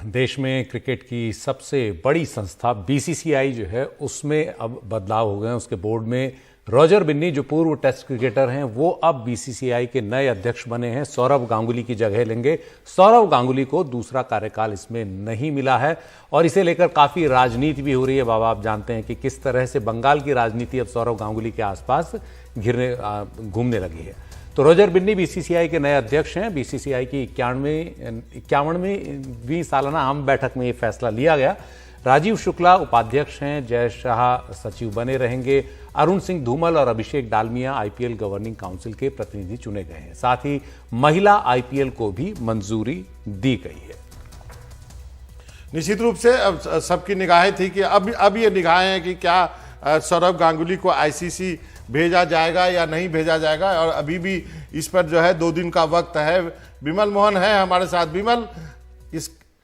देश में क्रिकेट की सबसे बड़ी संस्था बीसीसीआई जो है उसमें अब बदलाव हो गए हैं। उसके बोर्ड में रॉजर बिन्नी जो पूर्व टेस्ट क्रिकेटर हैं वो अब बीसीसीआई के नए अध्यक्ष बने हैं। सौरव गांगुली की जगह लेंगे। सौरव गांगुली को दूसरा कार्यकाल इसमें नहीं मिला है और इसे लेकर काफी राजनीति भी हो रही है। बाबा, आप जानते हैं कि किस तरह से बंगाल की राजनीति अब सौरव गांगुली के आसपास घूमने लगी है। तो रॉजर बिन्नी बीसीसीआई के नए अध्यक्ष हैं। बीसीसीआई की 51वीं सालाना आम बैठक में ये फैसला लिया गया। राजीव शुक्ला उपाध्यक्ष हैं, जय शाह सचिव बने रहेंगे, अरुण सिंह धूमल और अभिषेक डालमिया आईपीएल गवर्निंग काउंसिल के प्रतिनिधि चुने गए हैं। साथ ही महिला आईपीएल को भी मंजूरी दी गई है। निश्चित रूप से अब सबकी निगाहें थी कि अब ये निगाहें हैं कि क्या सौरव गांगुली को आईसीसी भेजा जाएगा या नहीं भेजा जाएगा, और अभी भी इस पर जो है 2 दिन का वक्त है। विमल मोहन है हमारे साथ। विमल,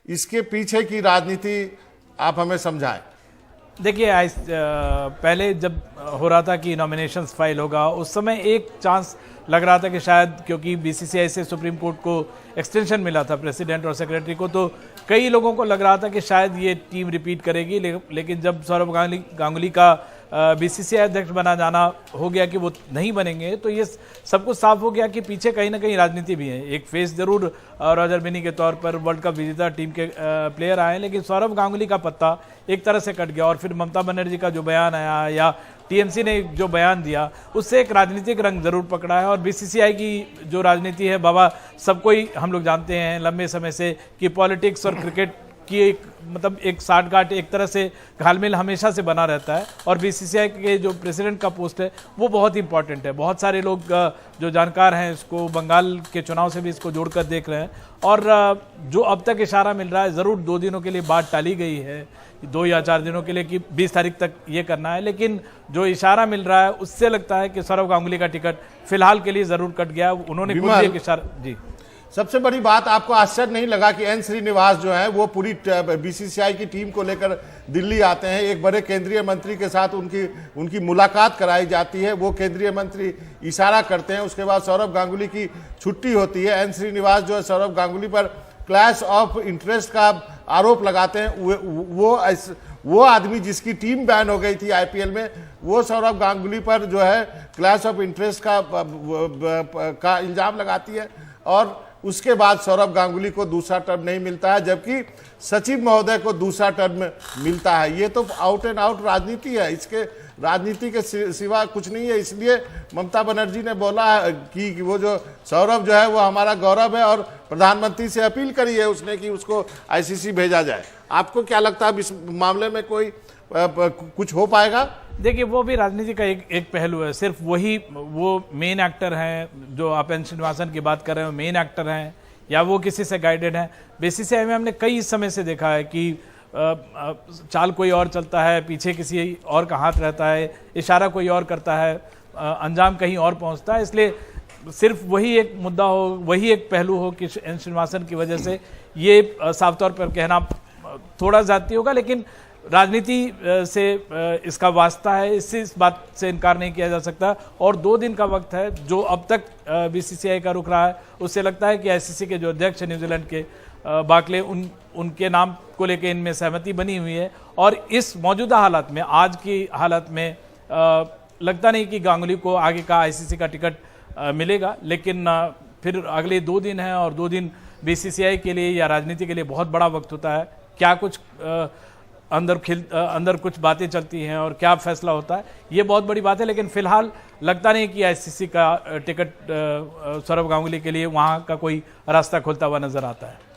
इसके पीछे की राजनीति आप हमें समझाएं। देखिए, पहले जब हो रहा था कि नॉमिनेशंस फाइल होगा, उस समय एक चांस लग रहा था कि शायद क्योंकि बीसीसीआई से सुप्रीम कोर्ट को एक्सटेंशन मिला था प्रेसिडेंट और सेक्रेटरी को, तो कई लोगों को लग रहा था कि शायद ये टीम रिपीट करेगी। लेकिन जब सौरव गांगुली का बीसीसीआई अध्यक्ष बना जाना हो गया कि वो नहीं बनेंगे, तो ये सब कुछ साफ हो गया कि पीछे कहीं ना कहीं राजनीति भी है। एक फेस जरूर रॉजर बिन्नी के तौर पर वर्ल्ड कप विजेता टीम के प्लेयर आए, लेकिन सौरव गांगुली का पत्ता एक तरह से कट गया। और फिर ममता बनर्जी का जो बयान आया या टीएमसी ने जो बयान दिया, उससे एक राजनीतिक रंग जरूर पकड़ा है। और बीसीसीआई की जो राजनीति है बाबा, सबको ही हम लोग जानते हैं लंबे समय से कि पॉलिटिक्स और क्रिकेट की एक साठगांठ, एक तरह से घालमेल हमेशा से बना रहता है। और बीसीसीआई के जो प्रेसिडेंट का पोस्ट है वो बहुत इंपॉर्टेंट है। बहुत सारे लोग जो जानकार हैं इसको बंगाल के चुनाव से भी इसको जोड़कर देख रहे हैं। और जो अब तक इशारा मिल रहा है, ज़रूर 2 दिनों के लिए बात टाली गई है, 2 या 4 दिनों के लिए कि 20 तारीख तक ये करना है, लेकिन जो इशारा मिल रहा है उससे लगता है कि सौरव गांगुली का टिकट फिलहाल के लिए ज़रूर कट गया। उन्होंने खुद एक इशारा। जी, सबसे बड़ी बात, आपको आश्चर्य नहीं लगा कि एन श्रीनिवास जो है वो पूरी बीसीसीआई की टीम को लेकर दिल्ली आते हैं? एक बड़े केंद्रीय मंत्री के साथ उनकी मुलाकात कराई जाती है, वो केंद्रीय मंत्री इशारा करते हैं, उसके बाद सौरव गांगुली की छुट्टी होती है। एन श्रीनिवास जो है सौरव गांगुली पर क्लैश ऑफ इंटरेस्ट का आरोप लगाते हैं। वो आदमी जिसकी टीम बैन हो गई थी आईपीएल में, वो सौरव गांगुली पर जो है क्लैश ऑफ इंटरेस्ट का इल्जाम लगाती है। और उसके बाद सौरव गांगुली को दूसरा टर्म नहीं मिलता है, जबकि सचिव महोदय को दूसरा टर्म मिलता है। ये तो आउट एंड आउट राजनीति है, इसके राजनीति के सिवा कुछ नहीं है। इसलिए ममता बनर्जी ने बोला कि वो जो सौरव जो है वो हमारा गौरव है, और प्रधानमंत्री से अपील करी है उसने कि उसको आईसीसी भेजा जाए। आपको क्या लगता है इस मामले में कोई कुछ हो पाएगा? देखिए, वो भी राजनीति का एक पहलू है। सिर्फ वो मेन एक्टर हैं, जो आप एन श्रीनिवासन की बात कर रहे हैं, मेन एक्टर हैं या वो किसी से गाइडेड हैं? बीसीसीआई में हमने कई समय से देखा है कि चाल कोई और चलता है, पीछे किसी और का हाथ रहता है, इशारा कोई और करता है, अंजाम कहीं और पहुंचता है। इसलिए सिर्फ वही एक मुद्दा हो, वही एक पहलू हो कि एन श्रीनिवासन की वजह से ये साफ तौर पर कहना थोड़ा ज्यादती होगा, लेकिन राजनीति से इसका वास्ता है, इससे इस बात से इनकार नहीं किया जा सकता। और 2 दिन का वक्त है, जो अब तक बीसीसीआई का रुख रहा है, उससे लगता है कि आईसीसी के जो अध्यक्ष हैं न्यूजीलैंड के बाकले, उनके नाम को लेकर इनमें सहमति बनी हुई है। और इस मौजूदा हालत में, आज की हालत में लगता नहीं कि गांगुली को आगे का आईसीसी का टिकट मिलेगा। लेकिन फिर अगले 2 दिन हैं, और 2 दिन बीसीसीआई के लिए या राजनीति के लिए बहुत बड़ा वक्त होता है। क्या कुछ अंदर कुछ बातें चलती हैं और क्या फैसला होता है, ये बहुत बड़ी बात है। लेकिन फिलहाल लगता नहीं कि आईसीसी का टिकट सौरव गांगुली के लिए वहां का कोई रास्ता खुलता हुआ नजर आता है।